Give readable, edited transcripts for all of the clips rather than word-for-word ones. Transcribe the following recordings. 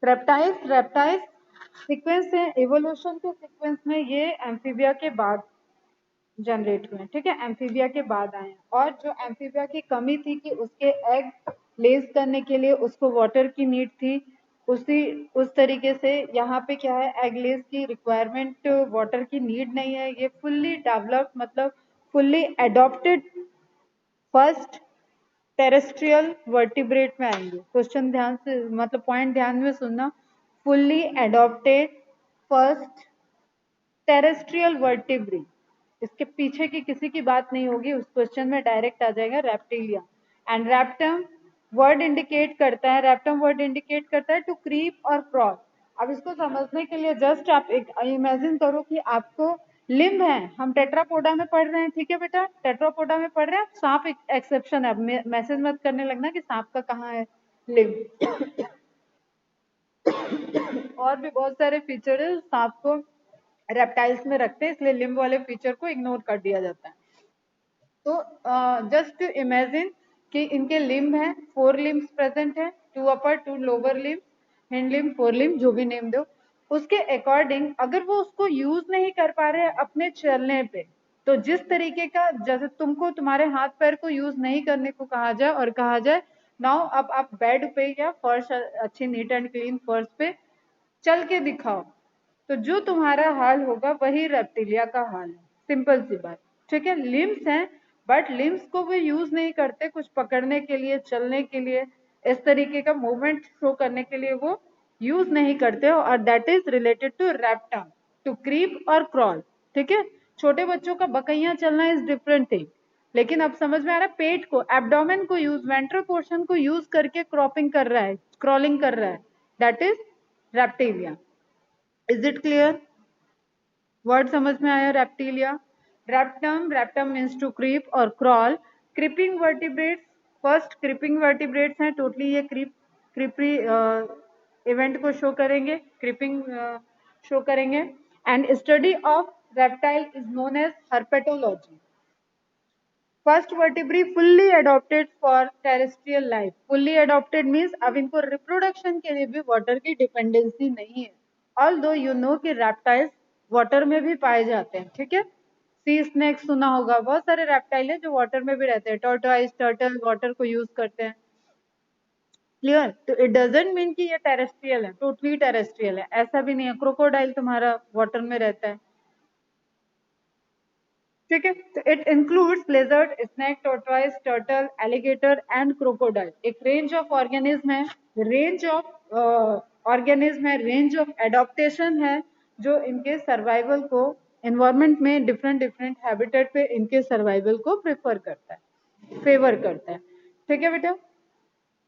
Reptiles reptiles sequence है, evolution के sequence में ये एम्फीबिया के बाद जनरेट हुए, ठीक है, एम्फीबिया के बाद आए। और जो एम्फीबिया की कमी थी कि उसके एग लेज करने के लिए उसको वाटर की नीड थी, उस तरीके से यहाँ पे क्या है, एग लेज की रिक्वायरमेंट वाटर की नीड नहीं है। ये फुल्ली डेवलप्ड मतलब fully adopted first terrestrial vertebrate में आएंगे। क्वेश्चन ध्यान से मतलब पॉइंट ध्यान में सुनना, fully adopted first terrestrial vertebrate, इसके पीछे की किसी की बात नहीं होगी, उस क्वेश्चन में डायरेक्ट आ जाएगा रेप्टिलिया। एंड रेप्टम वर्ड इंडिकेट करता है, रेप्टम वर्ड इंडिकेट करता है टू क्रीप और क्रॉल। अब इसको समझने के लिए जस्ट आप एक इमेजिन करो कि आपको लिम्ब है, हम टेट्रापोडा में पढ़ रहे हैं, ठीक है बेटा, टेट्रापोडा में पढ़ रहे हैं, सांप एक एक्सेप्शन है, मैसेज मत करने लगना कि सांप का कहाँ है लिम्ब। और भी बहुत सारे फीचर है सांप को रेप्टाइल्स में रखते हैं, इसलिए लिम्ब वाले फीचर को इग्नोर कर दिया जाता है। तो जस्ट इमेजिन कि इनके लिम्ब हैं, 4 लिम्ब्स प्रेजेंट है, 2 अपर 2 lower limb, hand limb, 4 limb, जो भी नेम दो। उसके अकॉर्डिंग अगर वो उसको यूज नहीं कर पा रहे अपने चलने पे, तो जिस तरीके का, जैसे तुमको तुम्हारे हाथ पैर को यूज नहीं करने को कहा जाए और कहा जाए नाउ अब आप बेड पे या फर्श अच्छी नीट एंड क्लीन फर्श पे चल के दिखाओ, तो जो तुम्हारा हाल होगा वही रेप्टिलिया का हाल है, सिंपल सी बात, ठीक है। लिम्स हैं बट लिम्स को वो यूज नहीं करते कुछ पकड़ने के लिए, चलने के लिए, इस तरीके का मूवमेंट शो करने के लिए वो यूज नहीं करते, और that is related to reptum, to creep और क्रॉल, ठीक है। छोटे बच्चों का बकैया चलना इज डिफरेंट थिंग, लेकिन अब समझ में आ रहा है, पेट को, एब्डोमेन को यूज, वेंट्रल पोर्शन को यूज करके क्रॉपिंग कर रहा है, क्रॉलिंग कर रहा है, that is Reptilia. Is it clear? Word समझ में आया? Reptilia, reptum, reptum means to creep और crawl. Creeping vertebrates, first creeping vertebrates हैं, टोटली ये क्रीपी इवेंट को शो करेंगे, क्रीपिंग शो करेंगे। And study of reptile is known as herpetology. First vertebrae fully adopted for terrestrial life, fully adopted means अब इनको reproduction के लिए भी वाटर की डिपेंडेंसी नहीं है, ऑल्दो यू नो कि रेप्टाइल्स वाटर में भी पाए जाते हैं, ठीक है। सी स्नेक सुना होगा, बहुत सारे रेप्टाइल है जो वाटर में भी रहते हैं, टॉर्टोइस, टर्टल वाटर को यूज करते हैं, क्लियर। तो इट डजेंट मीन कि ये टेरेस्ट्रियल है, टोटली टेरेस्ट्रियल है, ऐसा भी नहीं है। क्रोकोडाइल तुम्हारा वाटर में रहता है, ठीक है। तो it includes लेजर्ड, snake, tortoise, turtle, alligator and crocodile. एक रेंज ऑफ ऑर्गेनिज्म है, रेंज ऑफ ऑर्गेनिज्म है, रेंज ऑफ एडॉप्टेशन है, जो इनके सर्वाइवल को एनवायरमेंट में डिफरेंट डिफरेंट हैबिटेट पे इनके सर्वाइवल को प्रेफर करता है, फेवर करता है, ठीक है बेटा।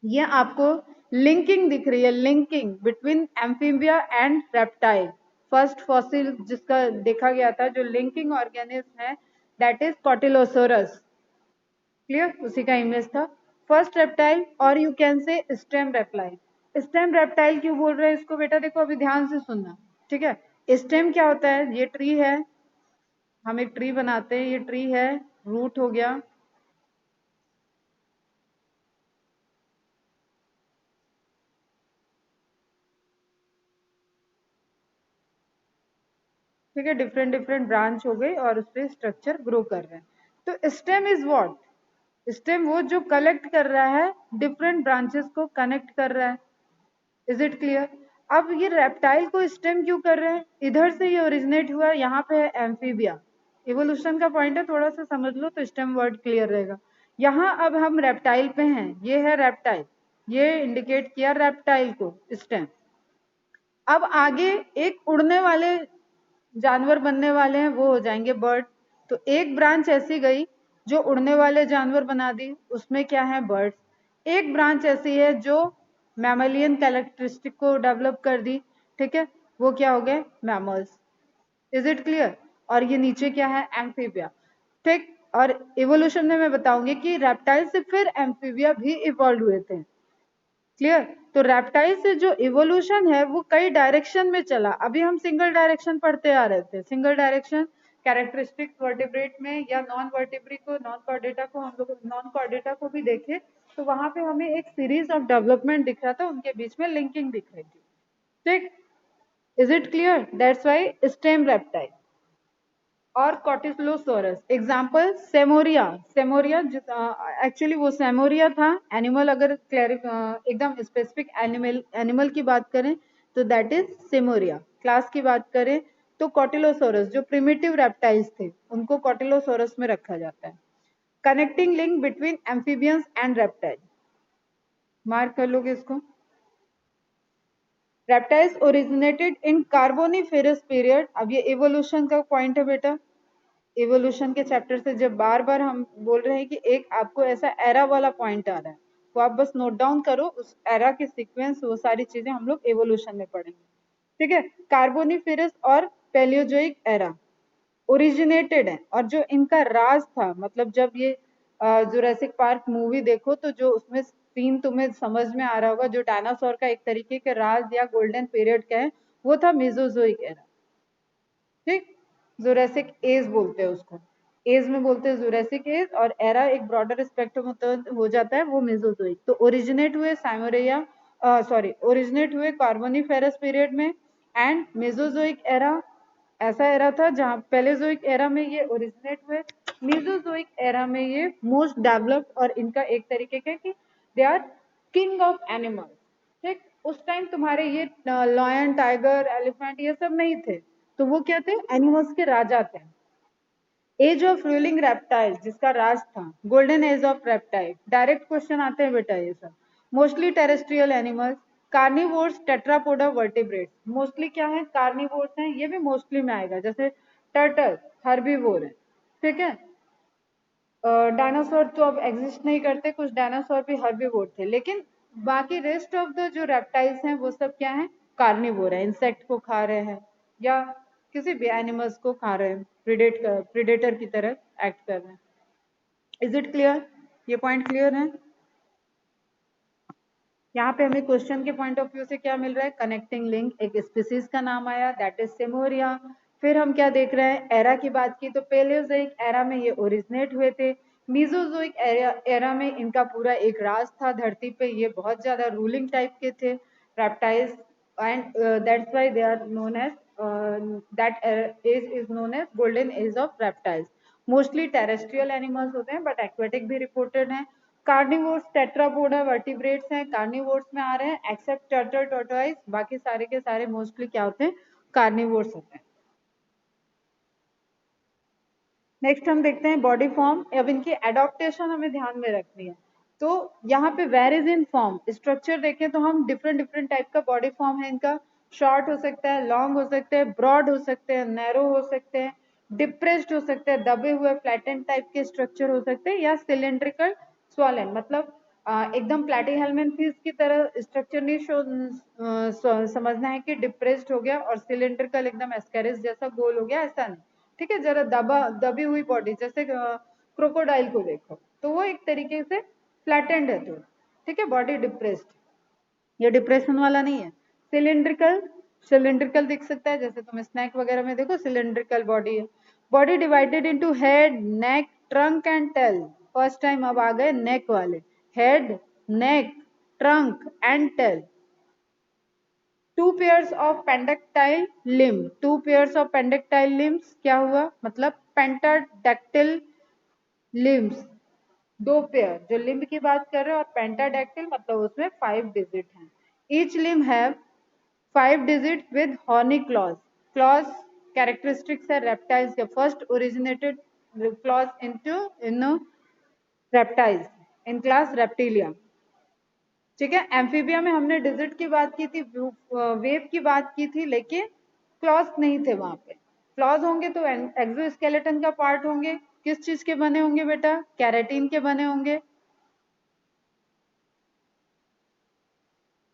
ये आपको लिंकिंग दिख रही है, linking between amphibia and reptile. First fossil जिसका देखा गया था जो लिंकिंग ऑर्गेनिज्म है, दैट इज कॉटिलोसोरस, क्लियर, उसी का इमेज था। फर्स्ट रेप्टाइल, और you can say stem reptile. Stem reptile क्यों बोल रहे हैं इसको बेटा, देखो अभी ध्यान से सुनना, ठीक है। स्टेम क्या होता है, ये ट्री है, हम एक ट्री बनाते हैं, ये ट्री है, रूट हो गया, ठीक है, डिफरेंट डिफरेंट ब्रांच हो गई और उस पर स्ट्रक्चर ग्रो कर रहे हैं। तो स्टेम इज व्हाट, स्टेम वो जो कलेक्ट कर रहा है, डिफरेंट ब्रांचेस को कनेक्ट कर रहा है, इज इट क्लियर। अब ये रेप्टाइल को स्टेम क्यों कर रहे हैं, इधर से ये ओरिजिनेट हुआ, यहाँ पे है एम्फीबिया, इवोल्यूशन का पॉइंट है, थोड़ा सा समझ लो तो स्टेम वर्ड क्लियर रहेगा। यहाँ अब हम रेप्टाइल पे हैं, ये है रेप्टाइल, ये इंडिकेट किया रेप्टाइल को स्टेम। अब आगे एक उड़ने वाले जानवर बनने वाले हैं, वो हो जाएंगे बर्ड। तो एक ब्रांच ऐसी गई जो उड़ने वाले जानवर बना दी, उसमें क्या है, बर्ड्स। एक ब्रांच ऐसी है जो मैमलियन कैरेक्टरिस्टिक को डेवलप कर दी, ठीक है, वो क्या हो गए, मैमल्स, इज इट क्लियर। और ये नीचे क्या है, एम्फीबिया, ठीक। और इवोल्यूशन में मैं बताऊंगी कि रेप्टाइल से फिर एम्फीबिया भी इवॉल्व हुए थे, क्लियर। तो रेप्टाइल से जो इवोल्यूशन है वो कई डायरेक्शन में चला, अभी हम सिंगल डायरेक्शन पढ़ते आ रहे थे, सिंगल डायरेक्शन कैरेक्टरिस्टिक्स वर्टिब्रेट में, या नॉन वर्टिब्री को, नॉन कॉर्डेटा को, हम लोग नॉन कॉर्डेटा को भी देखे, तो वहां पे हमें एक सीरीज ऑफ डेवलपमेंट दिख रहा था, उनके बीच में लिंकिंग दिख रही थी, ठीक, is it clear? That's why stem reptile. और कॉटिलोसोरस एग्जाम्पल सेमोरिया। सेमोरिया एक्चुअली वो सेमोरिया था एनिमल, अगर एकदम स्पेसिफिक एनिमल की बात करें तो दैट इज सेमोरिया। क्लास की बात करें तो कॉटिलोसोरस, जो प्रिमिटिव रेप्टाइल्स थे उनको कॉटिलोसोरस में रखा जाता है। Connecting link between amphibians and reptile, mark कर लोगे इसको। Reptiles originated in Carboniferous period. अब ये इवोल्यूशन का पॉइंट है बेटा, इवोल्यूशन के चैप्टर से जब बार बार हम बोल रहे हैं कि एक आपको ऐसा एरा वाला पॉइंट आ रहा है, तो आप बस नोट डाउन करो उस एरा के सीक्वेंस, वो सारी चीजें हम लोग इवोल्यूशन में पढ़ेंगे। ठीक है, कार्बोनिफेरस और पैलियोजोइक एरा ओरिजिनेटेड है, और जो इनका राज था, मतलब जब ये जुरासिक पार्क मूवी देखो तो जो उसमें सीन तुम्हें समझ में आ रहा होगा, जो डायनासोर का एक तरीके के राज या गोल्डन पीरियड का है, वो था मेसोजोइक एरा। ठीक, जुरासिक एज बोलते हैं उसको, एज में बोलते हैं जुरासिक एज, और एरा एक ब्रॉडर स्पेक्ट्रम हो जाता है वो मेसोजोइक। तो ओरिजिनेट हुए साइमोरिया, सॉरी ओरिजिनेट हुए कार्बोनिफेरस पीरियड में, एंड मेसोजोइक एरा ऐसा एरा था जहां पेलेजोइक एरा में ये ओरिजिनेट हुए, मेसोजोइक एरा में ये मोस्ट डेवलप्ड, और इनका एक तरीके का कि they are king of animals. ठीक, उस टाइम तुम्हारे ये लॉयन, टाइगर, एलिफेंट ये सब नहीं थे, तो वो क्या थे, एनिमल्स के राजा थे। एज ऑफ रूलिंग रेप्टाइल, जिसका राज था, golden age of reptile, direct question आते हैं बेटा ये सब। Mostly terrestrial animals, carnivores, Tetrapoda, vertebrates. Mostly क्या है, कार्निवोर्स हैं, ये भी मोस्टली में आएगा, जैसे टर्टल हर्बीवोर है। ठीक है, डायनासोर तो अब एग्जिस्ट नहीं करते, कुछ डायनासोर भी हर्बीवोर थे, लेकिन बाकी रेस्ट ऑफ द जो रेप्टाइल्स हैं वो सब क्या है, कार्निवोर है, इंसेक्ट को खा रहे हैं या किसी भी एनिमल्स को खा रहे हैं, प्रीडेटर की तरह एक्ट कर रहे हैं। Is it clear? ये पॉइंट क्लियर है? यहाँ पे हमें क्वेश्चन के पॉइंट ऑफ व्यू से क्या मिल रहा है, कनेक्टिंग लिंक, एक स्पीसीज का नाम आया दैट इज सेमोरिया। फिर हम क्या देख रहे हैं, एरा की बात की तो पेलेयोजोइक एरा में ये ओरिजिनेट हुए थे। मीजोजोइक एरा में इनका पूरा एक राज था धरती पे, ये बहुत ज्यादा रूलिंग टाइप के थे reptiles, and that's why they are known as, that age is known as golden age of reptiles. Mostly terrestrial animals होते हैं बट एक्वेटिक भी रिपोर्टेड हैं। कार्निवोर्स, टेट्रापोडा, वर्टिब्रेट्स हैं, कार्निवोर्स में आ रहे हैं एक्सेप्ट टर्टल, टॉर्टोइस, बाकी सारे के सारे मोस्टली क्या होते हैं, कार्निवोर्स होते हैं। नेक्स्ट हम देखते हैं बॉडी फॉर्म। अब इनकी एडॉप्टेशन हमें ध्यान में रखनी है, तो यहाँ पे वेरीज इन फॉर्म, स्ट्रक्चर देखें तो हम डिफरेंट डिफरेंट टाइप का बॉडी फॉर्म है इनका। शॉर्ट हो सकता है, लॉन्ग हो सकते हैं, ब्रॉड हो सकते हैं, नैरो हो सकते हैं, डिप्रेस्ड हो सकते हैं, दबे हुए फ्लैटेंड टाइप के स्ट्रक्चर हो सकते हैं, या सिलेंड्रिकल स्वॉलन, मतलब एकदम प्लेटीहेल्मिन फिश की तरह स्ट्रक्चर नहीं समझना है कि डिप्रेस्ड हो गया और सिलेंड्रिकल एकदम एस्केरिस जैसा गोल हो गया, ऐसा नहीं। ठीक है, जरा दबी हुई बॉडी, जैसे क्रोकोडाइल को देखो तो वो एक तरीके से फ्लैटेंड है थोड़ा। ठीक है, बॉडी डिप्रेस्ड, ये डिप्रेशन वाला नहीं है। सिलेंड्रिकल, सिलेंड्रिकल दिख सकता है, जैसे तुम स्नैक वगैरह में देखो सिलेंड्रिकल बॉडी है। Body divided into head, neck, trunk and tail. First time अब आ गए नेक वाले, head, neck, trunk and tail. Two pairs of pentadactyl limb, two pairs of pentadactyl limbs क्या हुआ, मतलब पेंटाडेक्टिल लिम्स, दो पेयर, जो लिम्ब की बात कर रहे हो, और पेंटाडेक्टिल मतलब उसमें 5 डिजिट हैं। Each limb have 5 digit with horny clause. Clause characteristics है रेप्टाइल्स के, first originated clause in reptiles in class reptilia. ठीक है, एम्फीबिया में हमने डिजिट की बात की थी, वेव की बात की थी, लेकिन क्लॉज नहीं थे वहां पे। क्लॉज होंगे तो एक्सोस्केलेटन का पार्ट होंगे, किस चीज के बने होंगे बेटा, कैरेटीन के बने होंगे।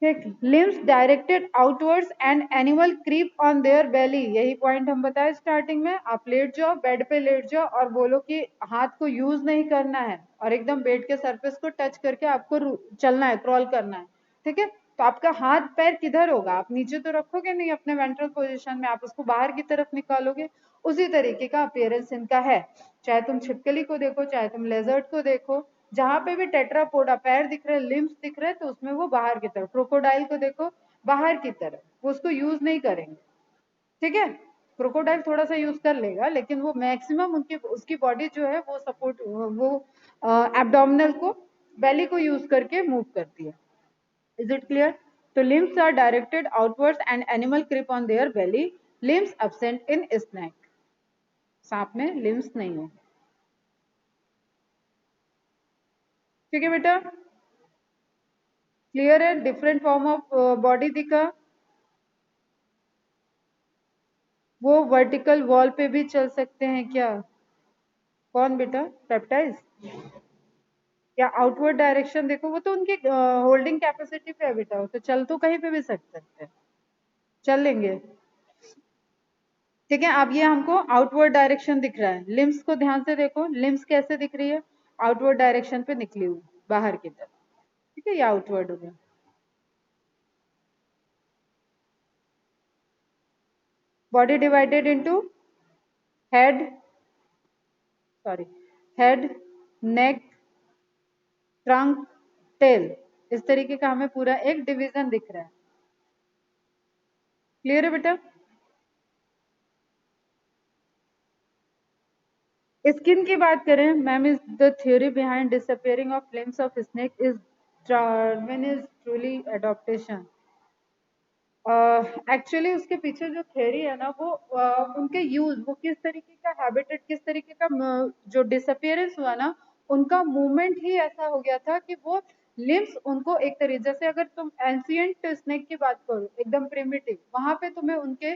ठीक, limbs directed outwards and animal creep on their belly, यही पॉइंट हम बताए स्टार्टिंग में। आप लेट जाओ, बेड पे लेट जाओ और बोलो कि हाथ को यूज नहीं करना है, और एकदम बेड के सरफेस को टच करके आपको चलना है, क्रॉल करना है। ठीक है, तो आपका हाथ पैर किधर होगा, आप नीचे तो रखोगे नहीं अपने वेंट्रल पोजीशन में, आप उसको बाहर की तरफ निकालोगे। उसी तरीके का अपीयरेंस इनका है, चाहे तुम छिपकली को देखो, चाहे तुम लेजर्ड को देखो, जहां पे भी टेट्रापोडा पैर दिख रहे हैं, लिम्स दिख रहे हैं, तो उसमें वो बाहर की तरफ। क्रोकोडाइल को देखो, बाहर की तरफ, वो उसको यूज नहीं करेंगे, ठीक है। क्रोकोडाइल थोड़ा सा यूज कर लेगा, लेकिन वो मैक्सिमम उनकी उसकी बॉडी जो है वो सपोर्ट, वो एब्डोमिनल को, बेली को यूज करके मूव करती है। Is it clear? तो limbs are directed outwards and animal creep on their belly, limbs absent in snake. सांप में लिम्स नहीं है, ठीक है बेटा, क्लियर है? डिफरेंट फॉर्म ऑफ बॉडी दिखा, वो वर्टिकल वॉल पे भी चल सकते हैं क्या? कौन बेटा? पेप्टाइड्स? या आउटवर्ड डायरेक्शन देखो, वो तो उनकी होल्डिंग कैपेसिटी पे है बेटा, तो चल तो कहीं पे भी सकते हैं, चल लेंगे, ठीक है। अब ये हमको आउटवर्ड डायरेक्शन दिख रहा है, लिम्स को ध्यान से देखो, लिम्स कैसे दिख रही है? आउटवर्ड डायरेक्शन पे निकली हुई, बाहर की तरफ, ठीक है, ये आउटवर्ड हो गया। Body divided into head, sorry, head, neck, trunk, tail, इस तरीके का हमें पूरा एक डिवीजन दिख रहा है। क्लियर है बेटा? स्किन की बात करें ma'am, is the theory behind disappearing of limbs of snake is Darwin is truly adaptation. Actually उसके पीछे जो थ्योरी है ना, वो उनके यूज, वो किस तरीके का हैबिटेट, किस तरीके का जो डिसअपियरेंस हुआ ना, उनका मूवमेंट ही ऐसा हो गया था कि वो लिम्स उनको एक तरीके, जैसे अगर तुम एंशियंट स्नेक की बात करो एकदम प्रिमिटिव, वहां पे तुम्हें उनके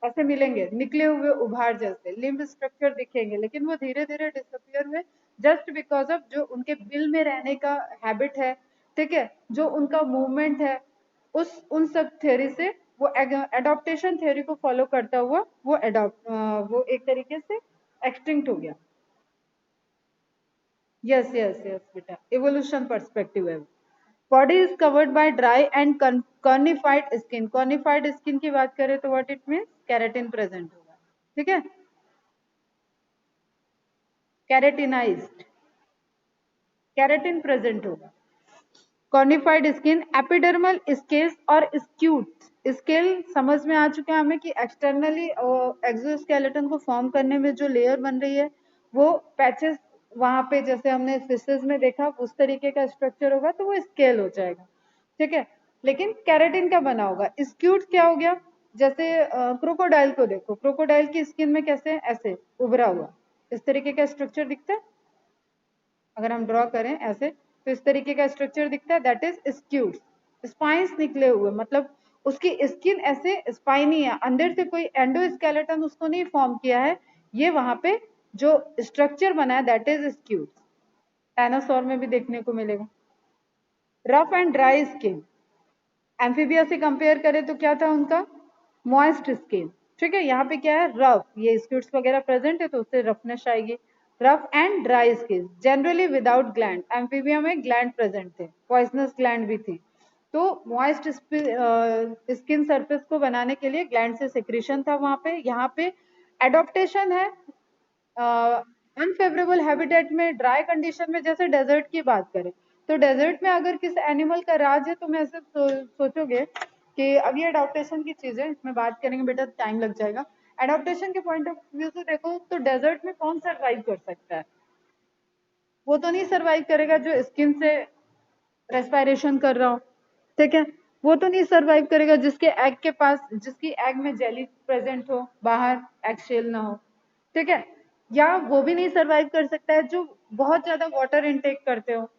ऐसे मिलेंगे निकले हुए उभार जैसे लिम्ब स्ट्रक्चर दिखेंगे, लेकिन वो धीरे धीरे डिसअपियर हुए जस्ट बिकॉज ऑफ जो उनके बिल में रहने का हैबिट है, ठीक है, जो उनका मूवमेंट है, उस उन सब थ्योरी से वो एडॉप्टेशन थ्योरी को फॉलो करता हुआ वो एडॉप्ट, वो एक तरीके से एक्सटिंक्ट हो गया। यस यस यस बेटा, इवोल्यूशन पर्सपेक्टिव है। Body is covered by dry and cornified skin, cornified skin की बात करें तो what it means, keratin present होगा, ठीक है, कैरेटिनाइज्ड, कैरेटिन प्रेजेंट होगा। कॉर्निफाइड स्किन, एपिडर्मल स्केल्स और स्क्यूट स्केल समझ में आ चुके हैं हमें कि एक्सटर्नली एक्सोस्केलेटन को फॉर्म करने में जो लेयर बन रही है वो पैचेस, वहां पे जैसे हमने फिशेस में देखा उस तरीके का स्ट्रक्चर होगा तो वो स्केल हो जाएगा, ठीक है। लेकिन कैरेटिन का बना होगा। स्क्यूट क्या हो गया? जैसे क्रोकोडाइल को देखो, क्रोकोडाइल की स्किन में कैसे ऐसे उभरा हुआ इस तरीके का स्ट्रक्चर दिखता है, अगर हम ड्रॉ करें ऐसे तो इस तरीके का स्ट्रक्चर दिखता है, दैट इज स्क्यूड। स्पाइंस निकले हुए, मतलब उसकी स्किन ऐसे स्पाइनी है, अंदर से कोई एंडोस्केलेटन उसको नहीं फॉर्म किया है, ये वहां पे जो स्ट्रक्चर बना है दैट इज स्क्यूड। डायनासोर में भी देखने को मिलेगा। Rough and dry skin, amphibia से कंपेयर करें तो क्या था उनका? मॉइस्ट स्किन, ठीक है। यहाँ पे क्या है? रफ, ये स्क्यूट्स वगैरह प्रेजेंट है तो उससे रफनेस आएगी। Rough and dry skin, generally without gland, amphibia में ग्लैंड प्रेजेंट थे, पॉइजनस ग्लैंड भी थी, तो मॉइस्ट स्किन सरफेस को बनाने के लिए ग्लैंड से सिक्रीशन था वहां पे। यहाँ पे एडॉप्टेशन है अनफेवरेबल हैबिटेट में, ड्राई कंडीशन में, जैसे डेजर्ट की बात करें तो डेजर्ट में अगर किसी एनिमल का राज है तो मैं ऐसे सोचोगे कि अब ये एडॉप्टेशन की चीज है, इसमें बात करेंगे बेटा, टाइम लग जाएगा। एडॉप्टेशन के पॉइंट ऑफ व्यू से देखो तो डेजर्ट में कौन सर्वाइव कर सकता है? वो तो नहीं सर्वाइव करेगा जो स्किन से रेस्पायरेशन कर रहा हो, ठीक है। वो तो नहीं सर्वाइव करेगा जिसके एग के पास, जिसकी एग में जेली प्रेजेंट हो, बाहर एग शेल ना हो, ठीक है। या वो भी नहीं सर्वाइव कर सकता है जो बहुत ज्यादा वाटर इनटेक करते हो,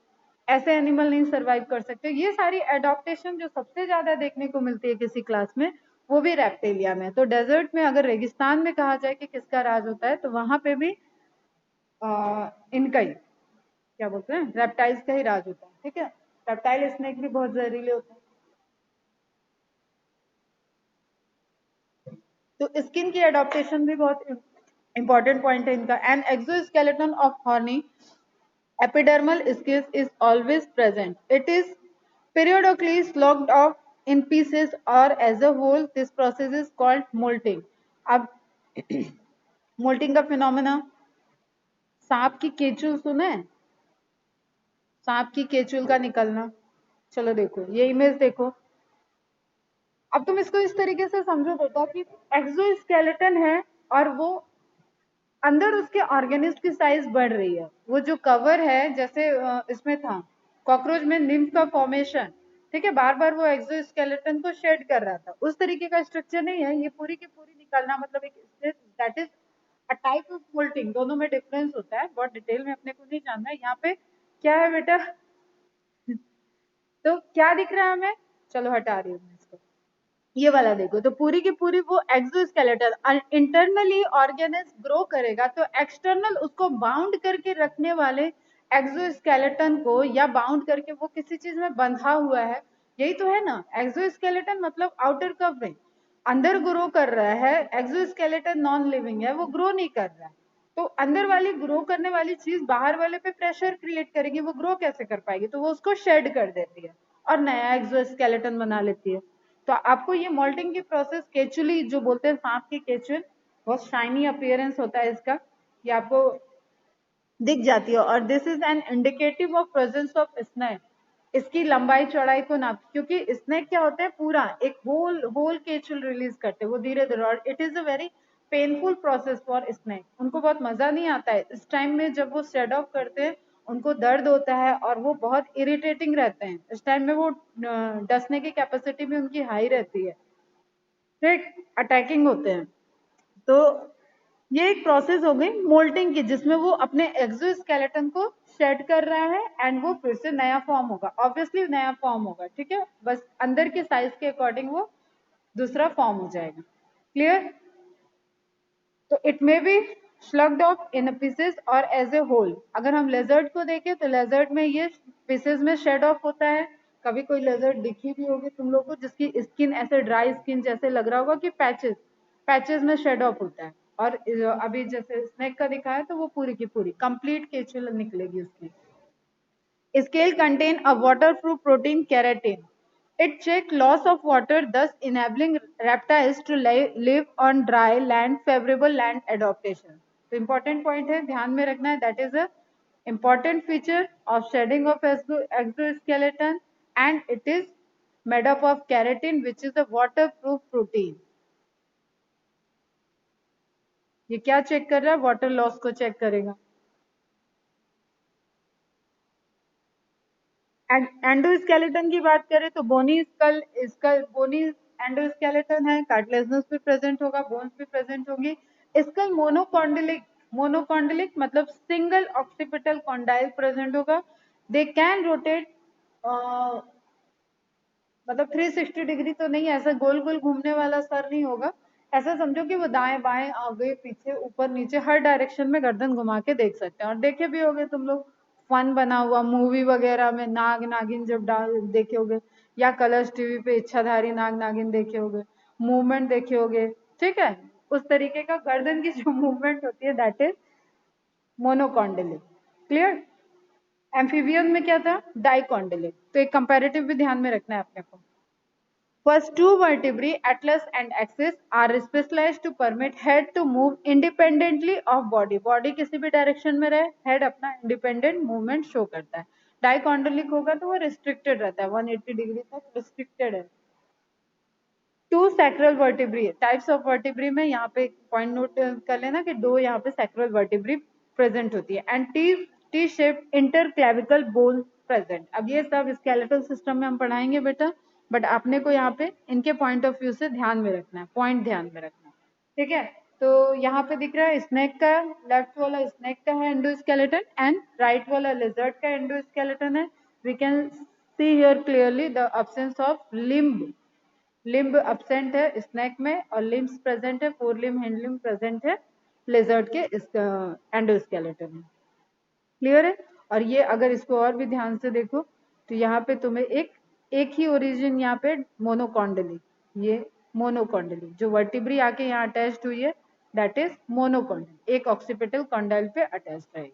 ऐसे एनिमल नहीं सर्वाइव कर सकते। ये सारी एडॉप्टेशन जो सबसे ज्यादा देखने को मिलती है किसी क्लास में, वो भी रेप्टेलिया में। तो डेजर्ट में अगर रेगिस्तान में कहा जाए कि किसका राज होता है तो वहां पे भी इनका ही, क्या बोलते हैं, रेप्टाइल्स का ही राज होता है, ठीक है। रेप्टाइल स्नेक भी बहुत जहरीले होते हैं। तो स्किन की एडॉप्टेशन भी बहुत इंपॉर्टेंट पॉइंट है इनका। An exoskeleton of horny epidermal scales is always present. It is periodically sloughed off in pieces or as a whole. This process is called molting. अब मोल्टिंग का फिनोमेना, सांप की केचुल सुना है? सांप की केचुल का निकलना, चलो देखो ये इमेज देखो, तुम इसको इस तरीके से समझो बेटा कि एक्सोस्केलेटन है और वो अंदर उसके ऑर्गेनिज्म की साइज बढ़ रही है। वो जो कवर है, जैसे इसमें था कॉकरोच में निम्फ का फॉर्मेशन, ठीक है, बार बार वो एक्सोस्केलेटन को शेड कर रहा था, उस तरीके का स्ट्रक्चर नहीं है ये, पूरी की पूरी निकलना, मतलब एक that is a type of moulting. दोनों में डिफरेंस होता है, बहुत डिटेल में अपने को नहीं जानना है। यहाँ पे क्या है बेटा, तो क्या दिख रहा है हमें, चलो हटा रही हूँ मैं इसको, ये वाला देखो, तो पूरी की पूरी वो एक्सोस्केलेटन इंटरनली ऑर्गेनिज्म ग्रो करेगा, तो एक्सटर्नल उसको बाउंड करके रखने वाले एक्सोस्केलेटन को, या बाउंड करके वो किसी चीज में बंधा हुआ है, यही तो है ना एक्सोस्केलेटन, मतलब आउटर कवरिंग, अंदर ग्रो कर रहा है। एक्सोस्केलेटन नॉन लिविंग है, वो ग्रो नहीं कर रहा है, तो अंदर वाली ग्रो करने वाली चीज बाहर वाले पे प्रेशर क्रिएट करेगी, वो ग्रो कैसे कर पाएगी, तो वो उसको शेड कर देती है और नया एक्सोस्केलेटन बना लेती है। तो आपको ये मोल्टिंग की प्रोसेस, केचुली जो बोलते हैं सांप की केचुल, बहुत शाइनी अपीयरेंस होता है इसका, ये आपको दिख जाती है, और this is an indicative of presence of snake. इसकी लंबाई चौड़ाई को नाप, क्योंकि स्नेक क्या होता है, पूरा एक होल होल केचुल रिलीज करते हैं वो धीरे धीरे, और it is a very painful process for snake. उनको बहुत मजा नहीं आता है इस टाइम में, जब वो शेड ऑफ करते हैं उनको दर्द होता है और वो बहुत इरिटेटिंग रहते हैं इस टाइम में, वो डसने की कैपेसिटी भी उनकी हाई रहती है, ठीक, अटैकिंग होते हैं। तो ये एक प्रोसेस हो गई मोल्टिंग की, जिसमें वो अपने एक्सोस्केलेटन को शेड कर रहा है एंड वो फिर से नया फॉर्म होगा, ऑब्वियसली नया फॉर्म होगा, ठीक है, बस अंदर के साइज के अकॉर्डिंग वो दूसरा फॉर्म हो जाएगा। क्लियर? तो it may be sloughed off in pieces और एज ए होल। अगर हम लेजर्ड को देखें तो लेजर्ड में ये पीसेस में शेड ऑफ होता है। कभी कोई लेजर्ड दिखी भी होगी तुम लोग को जिसकी स्किन ऐसे ड्राई स्किन जैसे लग रहा होगा कि पैचेस पैचेस में शेड ऑफ होता है, और अभी जैसे स्नेक का दिखाया तो वो पूरी की पूरी कंप्लीट केचुल निकलेगी उसकी। Scale contain a waterproof protein keratin. It check loss of water, thus enabling reptiles to live on dry land, favorable land adaptation. तो important point है, ध्यान में रखना है, that is a important feature of shedding of exoskeleton, and it is made up of keratin, which is a waterproof protein. ये क्या check कर रहा है, वाटर लॉस को चेक करेगा। एंडोस्केलेटन की बात करें तो बोनी स्कल, स्कल बोनी एंडोस्केलेटन है, कार्टिलेजनस भी प्रेजेंट होगा, बोन्स भी प्रेजेंट होंगी। स्कल मोनोकॉन्डिलिक, मोनोकॉन्डिलिक मतलब सिंगल ऑक्सीपिटल कॉन्डाइल प्रेजेंट होगा। दे कैन रोटेट, मतलब 360 डिग्री तो नहीं, ऐसा गोल गोल घूमने वाला सर नहीं होगा, ऐसा समझो कि वो दाएं बाएं आगे पीछे ऊपर नीचे हर डायरेक्शन में गर्दन घुमा के देख सकते हैं। और देखे भी होगे तुम लोग फन बना हुआ मूवी वगैरह में नाग नागिन जब डाल देखे होगे, या कलर्स टीवी पे इच्छाधारी नाग नागिन देखे होगे, मूवमेंट देखे होगे, ठीक है, उस तरीके का गर्दन की जो मूवमेंट होती है दैट इज मोनोकॉन्डिलिक। क्लियर? एम्फीबियन में क्या था, डाइकॉन्डिलिक। तो एक कंपैरेटिव भी ध्यान में रखना है अपने को। First two vertebrae, atlas and axis, are specialized to permit head to move independently of body. Body किसी भी डायरेक्शन में रहे, head अपना independent movement शो करता है। डाइकॉन्डलिक होगा तो वो restricted रहता है, 180 डिग्री तक restricted है। Two sacral vertebrae, types of vertebrae में यहाँ पे पॉइंट नोट कर लेना कि दो यहाँ पे सैक्रल वर्टिब्री प्रेजेंट होती है, and T shape interclavicle bone present. अब ये सब स्केलेटल सिस्टम में हम पढ़ाएंगे बेटा, बट आपने को यहाँ पे इनके पॉइंट ऑफ व्यू से ध्यान में रखना है, पॉइंट ध्यान में रखना है, ठीक है। तो यहाँ पे दिख रहा है स्नेक का, लेफ्ट वाला स्नेक का है एंडोस्केलेटन एंड राइट वाला लिजर्ड का एंडोस्केलेटन है। We can see here clearly the absence of limb, limb absent है स्नेक में, और लिम्स प्रेजेंट है, four limb hand limb present है लेजर्ड के एंडोस्केलेटन में। क्लियर है? और ये अगर इसको और भी ध्यान से देखो तो यहाँ पे तुम्हें एक ही ओरिजिन यहाँ पे मोनोकॉन्डली, ये मोनोकॉन्डली जो वर्टिब्री आके यहाँ अटैच्ड हुई है दैट इज मोनोकॉन्डली, एक ऑक्सीपिटल कॉन्डाइल पे अटैच रहेगी।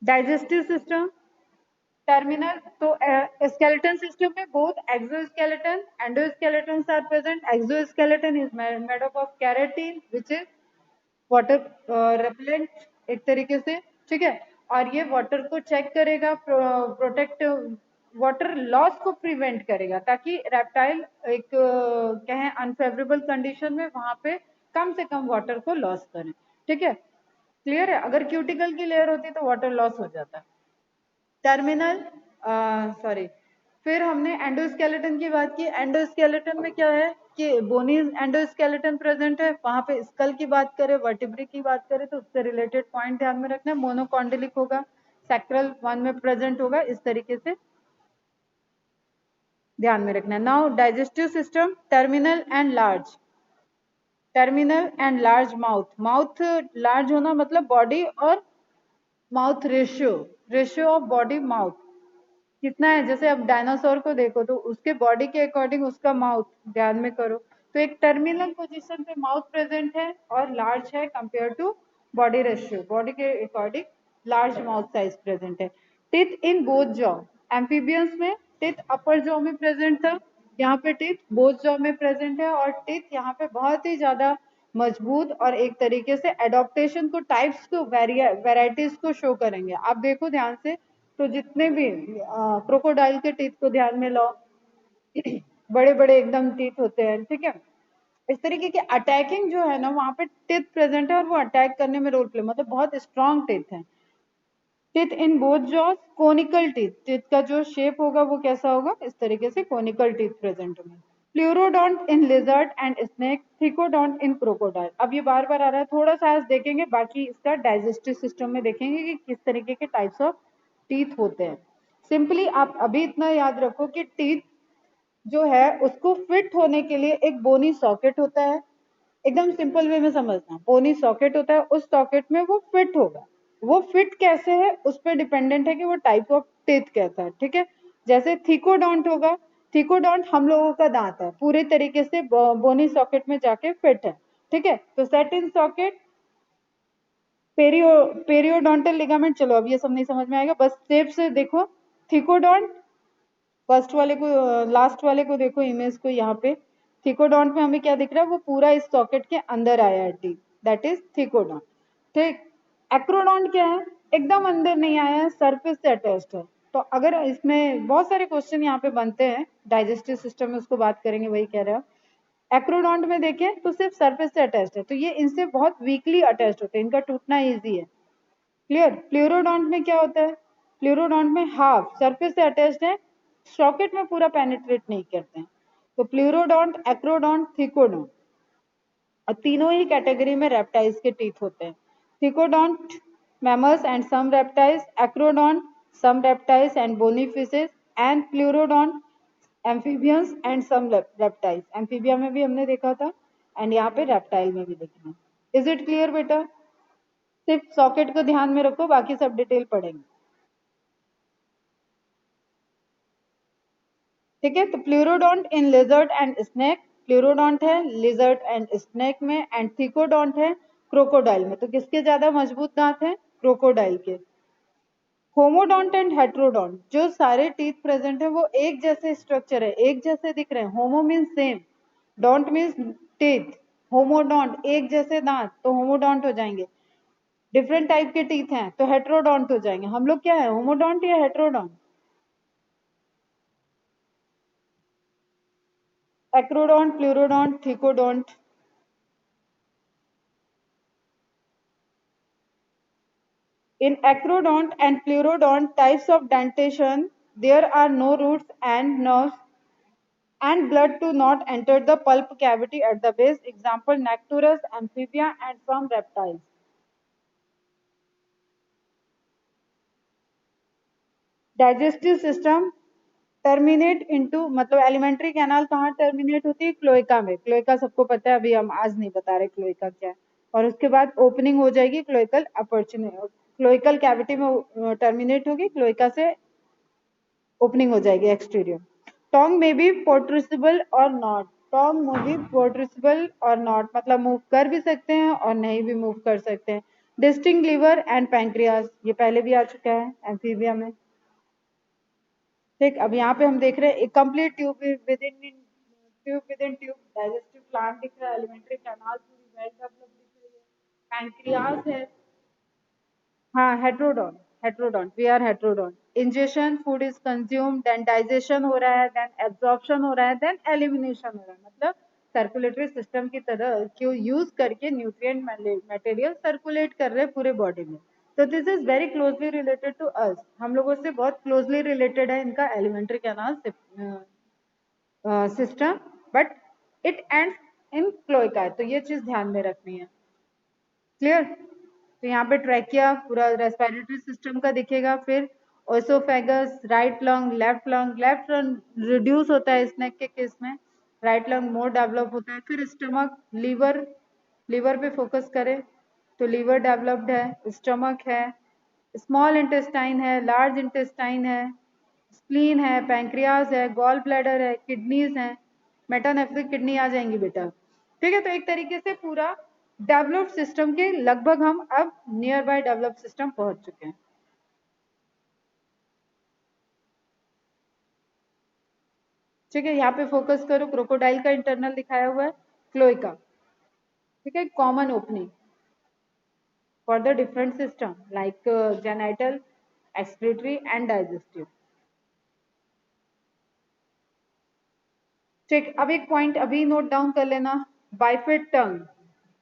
डाइजेस्टिव सिस्टम, टर्मिनल, तो skeleton system में both exoskeleton endoskeletons are present. Exoskeleton is made up of keratin which is water repellent एक तरीके से, ठीक है, और ये वाटर को चेक करेगा, प्रोटेक्ट वाटर लॉस को प्रिवेंट करेगा, ताकि रेप्टाइल एक क्या है अनफेवरेबल कंडीशन में वहां पे कम से कम वाटर को लॉस करें। ठीक है, क्लियर है? अगर क्यूटिकल की लेयर होती तो वाटर लॉस हो जाता। टर्मिनल सॉरी, फिर हमने एंडोस्केलेटन की बात की। एंडोस्केलेटन में क्या है कि बोनी एंडोस्केलेटन प्रेजेंट है, वहां पे स्कल की बात करें, वर्टिब्री की बात करें तो उससे रिलेटेड पॉइंट ध्यान में रखना है। मोनोकॉन्डिलिक होगा, सैक्रल वन में प्रेजेंट होगा, इस तरीके से ध्यान में रखना है। Now digestive system, terminal and large. Terminal and large mouth. Mouth large होना मतलब बॉडी और mouth ratio, ratio of body mouth कितना है। जैसे अब डायनासोर को देखो तो उसके बॉडी के अकॉर्डिंग उसका माउथ ध्यान में करो। तो एक टर्मिनल पोजीशन पे माउथ प्रेजेंट है और लार्ज है compare to body ratio, body के according large mouth size present है। Teeth in both jaw. Amphibians में टिथ अपर जॉ में प्रेजेंट था, यहाँ पे टिथ बोथ जॉ में प्रेजेंट है, और टिथ यहाँ पे बहुत ही ज्यादा मजबूत और एक तरीके से एडॉप्टेशन को, टाइप्स को, वेराइटीज को शो करेंगे। आप देखो ध्यान से, तो जितने भी क्रोकोडाइल के टीथ को ध्यान में लाओ, बड़े बड़े एकदम टीथ होते हैं। ठीक है, इस तरीके की अटैकिंग जो है ना, वहां पे टीथ प्रेजेंट है और वो अटैक करने में रोल प्ले, मतलब बहुत स्ट्रॉन्ग टीथ है। Teeth in both jaws, conical teeth. Teeth का जो शेप होगा वो कैसा होगा, इस तरीके से कोनिकल टीथ प्रेजेंट होंगे। Pleurodont in lizard and snake, thecodont in crocodile. अब ये बार बार आ रहा है, थोड़ा सा आज देखेंगे, बाकी इसका डाइजेस्टिव सिस्टम में देखेंगे कि किस तरीके के टाइप्स ऑफ टीथ होते हैं। सिंपली आप अभी इतना याद रखो कि टीथ जो है उसको फिट होने के लिए एक बोनी सॉकेट होता है। एकदम सिंपल वे में समझना, बोनी सॉकेट होता है, उस सॉकेट में वो फिट होगा। वो फिट कैसे है उस पर डिपेंडेंट है कि वो टाइप ऑफ टीथ कैसा है। ठीक है, जैसे थीकोडोंट होगा, थीकोडोंट हम लोगों का दांत है, पूरे तरीके से बोनी सॉकेट में जाके फिट है। ठीक है, तो सेट इन सॉकेट, पेरियोडोंटल लिगामेंट। चलो अब ये सब नहीं समझ में आएगा, बस शेप से देखो। थीकोडोंट, फर्स्ट वाले को, लास्ट वाले को देखो इमेज को यहाँ पे। थीकोडोंट में हमें क्या दिख रहा है, वो पूरा इस सॉकेट के अंदर आया है टी, दैट इज थीकोडोंट। ठीक, एक्रोडोंट क्या है, एकदम अंदर नहीं आया है, सरफेस से अटैच्ड है। तो अगर इसमें बहुत सारे क्वेश्चन यहाँ पे बनते हैं, डाइजेस्टिव सिस्टम में उसको बात करेंगे, वही कह रहे हो। एक्रोडोंट में देखें तो सिर्फ सरफेस से अटैच्ड है, तो ये इनसे बहुत वीकली अटैच्ड होते हैं, इनका टूटना इजी है। क्लियर? प्लूरोडोंट में क्या होता है, प्लूरोडोंट में हाफ सरफेस से अटैच्ड है, सॉकेट में पूरा पेनिट्रेट नहीं करते हैं। तो प्लूरोडोंट, एक्रोडोंट, थिकोडोंट, और तीनों ही कैटेगरी में रेप्टाइल्स के टीथ होते हैं। Thecodont mammals and some reptiles, acrodont some reptiles and bony fishes, and pleurodont amphibians and some reptiles. Amphibia में भी हमने देखा था एंड यहाँ पे रेप्टाइल में भी देखना है। इज इट क्लियर बेटा? सिर्फ सॉकेट को ध्यान में रखो, बाकी सब डिटेल पढ़ेंगे। ठीक है, तो pleurodont in lizard and snake, pleurodont है लिजर्ड एंड स्नेक में, एंड थिकोडोंट है क्रोकोडाइल में। तो किसके ज्यादा मजबूत दांत हैं? क्रोकोडाइल के। होमोडोंट एंड हेट्रोडोंट, जो सारे टीथ प्रेजेंट है वो एक जैसे स्ट्रक्चर है, एक जैसे दिख रहे हैं। होमो means same, don't means teeth. Homodont एक जैसे दांत, तो होमोडोंट हो जाएंगे। डिफरेंट टाइप के टीथ हैं तो हेट्रोडोंट हो जाएंगे। हम लोग क्या है, होमोडोंट या heterodont? Acrodont, pleurodont, thecodont. In acrodont and pleurodont types of dentation, there are no roots and nerves and blood to not enter the pulp cavity at the base. Example, Necturus, amphibia and some reptiles. Digestive system terminate into, मतलब alimentary canal कहाँ terminate होती है? Cloaca में। Cloaca सबको पता है, अभी हम आज नहीं बता रहे क्लोएका क्या है। और उसके बाद ओपनिंग हो जाएगी क्लोएकल अपॉर्चुनिटी, क्लोएकल कैविटी में टर्मिनेट होगी, क्लोएका से ओपनिंग हो जाएगी एक्सटीरियर। टोंग में बी पोर्ट्रिसिबल और नॉट, टोंग में भी पोर्ट्रिसिबल और नॉट, मतलब मूव कर भी सकते हैं और नहीं भी मूव कर सकते हैं। डिस्टिंक्ट लिवर एंड पैंक्रियास, ये पहले भी आ चुका है एम्फीबिया में। ठीक, अब यहाँ पे हम देख रहे हैं complete tube within tube, digestive plant दिख रहा है, एलिमेंट्री कैनाल पूरी वेल डेवलप दिख रही है, पैंक्रियास है। हाँ, heterodont, heterodont, we are heterodont. Ingestion, food is consume, then digestion हो रहा है, देन एब्जॉर्प्शन हो रहा है, देन एलिमिनेशन हो रहा है। मतलब सर्कुलेटरी सिस्टम की तरह क्यों यूज करके न्यूट्रिएंट मटेरियल सर्कुलेट कर रहे हैं पूरे बॉडी में। तो this is very closely related to us, हम लोगों से बहुत क्लोजली रिलेटेड है इनका alimentary canal system, but it ends in cloaca, तो ये चीज ध्यान में रखनी है। क्लियर? तो यहाँ पे ट्रैकिया पूरा रेस्पिरेटरी सिस्टम का दिखेगा, फिर oesophagus, right lung, left lung reduce होता है स्नेक के केस में, राइट लंग मोर डेवलप होता है, फिर स्टमक, लीवर, लीवर पे फोकस करें तो लीवर डेवलप्ड है, स्टमक है, स्मॉल इंटेस्टाइन है, लार्ज इंटेस्टाइन है, स्प्लीन है, पैंक्रियाज है, गॉल ब्लैडर है, किडनीज है, मेटानेफ्रिक किडनी आ जाएंगी बेटा। ठीक है, तो एक तरीके से पूरा डेवलप्ड सिस्टम के लगभग हम अब नियर बाय डेवलप्ड सिस्टम पहुंच चुके हैं। ठीक है, यहाँ पे फोकस करो, क्रोकोडाइल का इंटरनल दिखाया हुआ है, क्लोएका। ठीक है, common opening for the different system like genital, excretory and digestive. ठीक, अब एक पॉइंट अभी नोट डाउन कर लेना, बाइफिड टंग,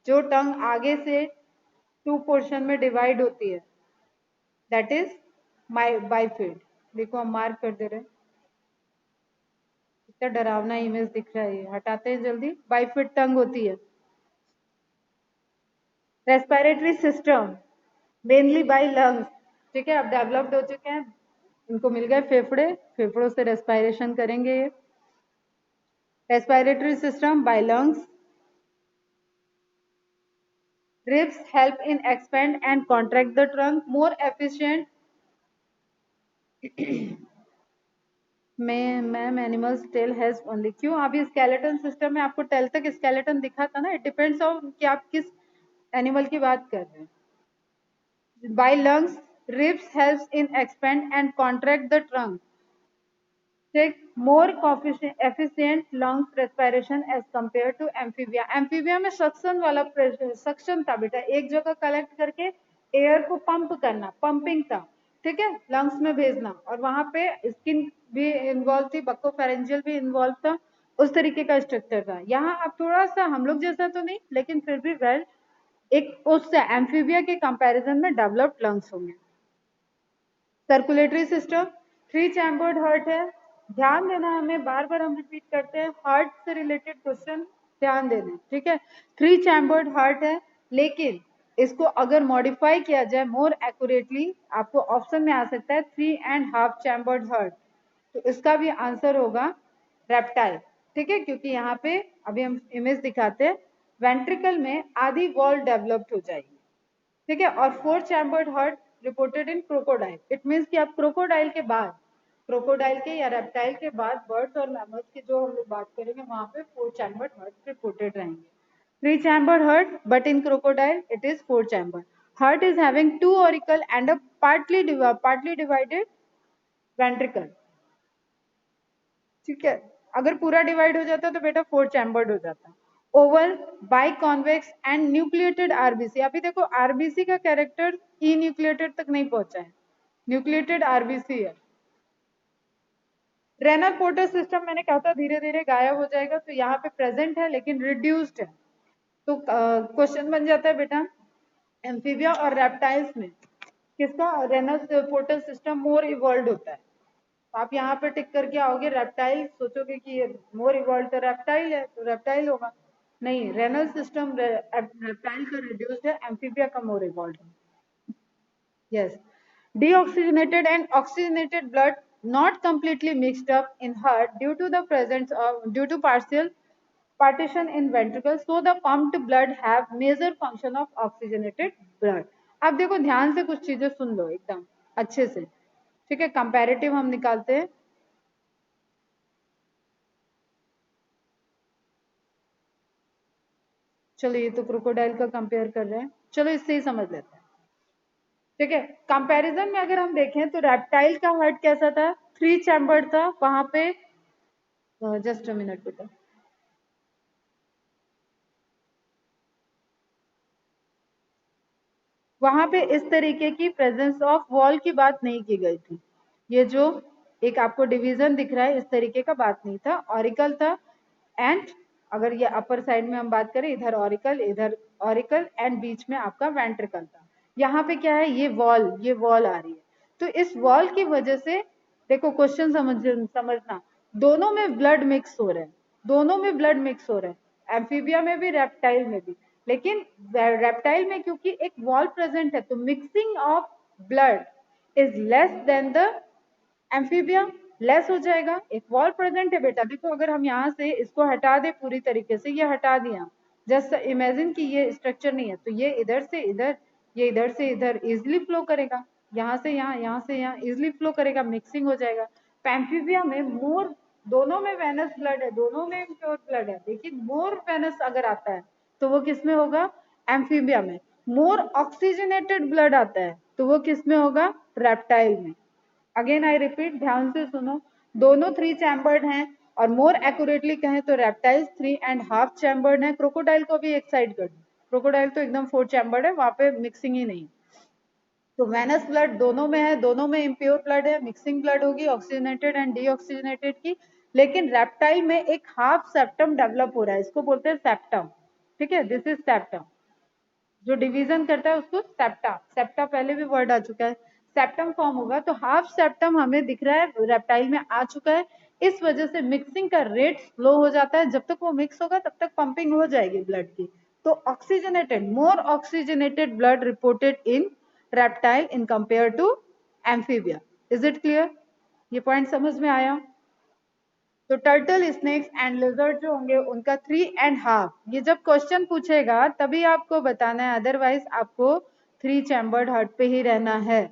जो टंग आगे से टू पोर्शन में डिवाइड होती है, दैट इज माई बाइफिड। देखो हम मार्क कर दे रहे हैं, इतना डरावना इमेज दिख रहा है, हटाते हैं जल्दी। बाइफिड टंग होती है। Respiratory system mainly by lungs. ठीक है, अब डेवलप्ड हो चुके हैं, इनको मिल गए फेफड़े, फेफड़ों से रेस्पिरेशन करेंगे ये। Respiratory system by lungs, ribs help in expand and contract the trunk, more efficient ma'am animals tail has only, क्यों? अभी स्केलेटन सिस्टम में आपको टेल तक स्केलेटन दिखा था ना, इट डिपेंड्स ऑन कि आप किस एनिमल की बात कर रहे हैं। By lungs, ribs helps in expand and contract the trunk, take more efficient lungs respiration as compared to amphibia। amphibia में सक्शन वाला सक्शन था बेटा, एक जगह कलेक्ट करके एयर को पंप करना, पंपिंग था। ठीक है, लंग्स में भेजना, और वहां पे स्किन भी इन्वॉल्व थी, बक्कोफेरेंजियल भी इन्वॉल्व था, उस तरीके का स्ट्रक्चर था। यहाँ आप थोड़ा सा हम लोग जैसा तो नहीं, लेकिन फिर भी वेल एक उससे एम्फीबिया के कंपैरिजन में डेवलप्ड लंग्स होंगे। Circulatory system, three chambered heart है, ध्यान देना, हमें बार बार हम रिपीट करते हैं, हार्ट से रिलेटेड क्वेश्चन ध्यान देना। ठीक है, थ्री चैम्बर्ड हार्ट है, लेकिन इसको अगर मॉडिफाई किया जाए मोर एक्यूरेटली, आपको ऑप्शन में आ सकता है 3.5 चैम्बर्ड हार्ट, तो इसका भी आंसर होगा रेप्टाइल। ठीक है, क्योंकि यहाँ पे अभी हम इमेज दिखाते हैं, वेंट्रिकल में आधी वॉल डेवलप्ड हो जाएगी। ठीक है, और four chambered heart reported in crocodile, it means कि आप क्रोकोडाइल के बाद, क्रोकोडाइल के या रेप्टाइल के बाद बर्ड्स और मैमल्स की जो हम लोग बात करेंगे, वहां पे फोर चैम्बर्ड हार्ट रिपोर्टेड रहेंगे। Three chambered heart, but in crocodile it is four chambered. Heart is having two auricle and a partly divided ventricle. ठीक है, अगर पूरा डिवाइड हो जाता तो बेटा फोर चैम्बर्ड हो जाता। Oval, by convex and nucleated RBC. अभी देखो आरबीसी का कैरेक्टर ई न्यूक्लिएटेड तक नहीं पहुंचा है, न्यूक्लिएटेड आरबीसी है। रेनल पोर्टर सिस्टम मैंने कहा था धीरे धीरे गायब हो जाएगा, तो यहाँ पे प्रेजेंट है लेकिन रिड्यूस्ड है। तो क्वेश्चन बन जाता है बेटा, एम्फीबिया और रेप्टाइल्स में किसका रेनल पोर्टर सिस्टम मोर इवॉल्व होता है? तो आप यहाँ पे टिक करके आओगे रेप्टाइल, सोचोगे कि ये मोर इवॉल्व तो रेप्टाइल है, तो रेप्टाइल होगा। नहीं, रेनल सिस्टम रेप्टाइल का रिड्यूस्ड है, एम्फीबिया का मोर इवॉल्व है। Yes. Deoxygenated and oxygenated blood not completely mixed up in heart due to the presence of due to partial partition in ventricle, so the pumped blood have major function of oxygenated blood। अब देखो ध्यान से कुछ चीजें सुन लो एकदम अच्छे से। ठीक है, कंपैरेटिव हम निकालते हैं। चलो ये तो क्रोकोडाइल का कंपेयर कर रहे हैं, चलो इससे ही समझ लेते हैं। ठीक है, कंपैरिजन में अगर हम देखें तो रेप्टाइल का हार्ट कैसा था? थ्री चैम्बर्ड था, वहां पे जस्ट अ मिनट बेटा, वहां पे इस तरीके की प्रेजेंस ऑफ वॉल की बात नहीं की गई थी। ये जो एक आपको डिवीजन दिख रहा है इस तरीके का बात नहीं था, ऑरिकल था एंड अगर ये अपर साइड में हम बात करें इधर ऑरिकल एंड बीच में आपका वेंट्रिकल था। यहाँ पे क्या है, ये वॉल आ रही है। तो इस वॉल की वजह से देखो क्वेश्चन समझना, दोनों में ब्लड मिक्स हो रहा है, दोनों में ब्लड मिक्स हो रहा है, एम्फीबिया में भी रेप्टाइल में भी। लेकिन रेप्टाइल में क्योंकि एक वॉल प्रेजेंट है तो mixing of blood is less than the amphibia, less हो जाएगा। एक वॉल प्रेजेंट है बेटा, देखो अगर हम यहाँ से इसको हटा दे पूरी तरीके से, ये हटा दिया, जस्ट इमेजिन कि ये स्ट्रक्चर नहीं है, तो ये इधर से इधर, ये इधर से इधर इजिली फ्लो करेगा, यहाँ से यहाँ, यहाँ से यहाँ इजिली फ्लो करेगा, मिक्सिंग हो जाएगा। एम्फीबिया में मोर, दोनों में वेनस ब्लड है, दोनों में प्योर ब्लड है, लेकिन मोर वेनस अगर आता है तो वो किस में होगा, एम्फीबिया में। मोर ऑक्सीजनेटेड ब्लड आता है तो वो किस में होगा, रेप्टाइल में। अगेन आई रिपीट, ध्यान से सुनो, दोनों 3 चैम्बर्ड हैं और मोर एक्यूरेटली कहें तो रेप्टाइल्स 3.5 चैम्बर्ड है। क्रोकोडाइल को भी एक साइड कर दो, क्रोकोडाइल तो एकदम 4 चैम्बर्ड है, वहां पे मिक्सिंग ही नहीं। तो वेनस ब्लड दोनों में है, दोनों में इम्प्योर ब्लड है, मिक्सिंग ब्लड होगी ऑक्सीजनेटेड एंड डीऑक्सीजनेटेड की। लेकिन रेप्टाइल में एक हाफ सेप्टम डेवलप हो रहा है, इसको बोलते हैं सेप्टम। ठीक है, दिस इज सेप्टम। जो डिवीजन करता है उसको सेप्टा, सेप्टा पहले भी वर्ड आ चुका है, सेप्टम फॉर्म होगा। तो हाफ सेप्टम हमें दिख रहा है रेप्टाइल में आ चुका है, इस वजह से मिक्सिंग का रेट स्लो हो जाता है। जब तक वो मिक्स होगा तब तक पंपिंग हो जाएगी ब्लड की। तो oxygenated, more oxygenated blood reported in reptile in compare to Amphibia. Is it clear? ये पॉइंट समझ में आया? तो टर्टल, स्नेक्स एंड लिजर्ड जो होंगे उनका 3.5, ये जब क्वेश्चन पूछेगा तभी आपको बताना है, अदरवाइज आपको 3 चैम्बर्ड हार्ट पे ही रहना है।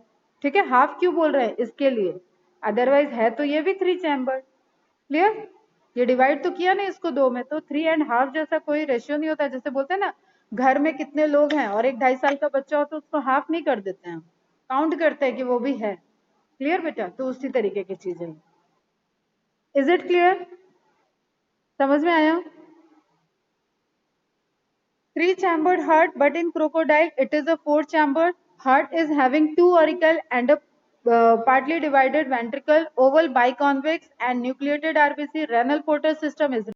ठीक है, हाफ क्यों बोल रहे हैं इसके लिए, अदरवाइज है तो ये भी 3 चैम्बर्ड। क्लियर? ये डिवाइड तो किया नहीं इसको 2 में, तो 3.5 जैसा कोई रेशियो नहीं होता। जैसे बोलते हैं ना, घर में कितने लोग हैं और एक 2.5 साल का बच्चा हो तो उसको हाफ नहीं कर देते हैं, काउंट करते हैं कि वो भी है। क्लियर बेटा? तो उसी तरीके की चीजें। Is it clear? समझ में आया? 3-chambered heart, but in crocodile it is a 4-chambered heart, is having 2 auricle and a partly divided ventricle, oval biconvex and nucleated RBC. Renal portal system is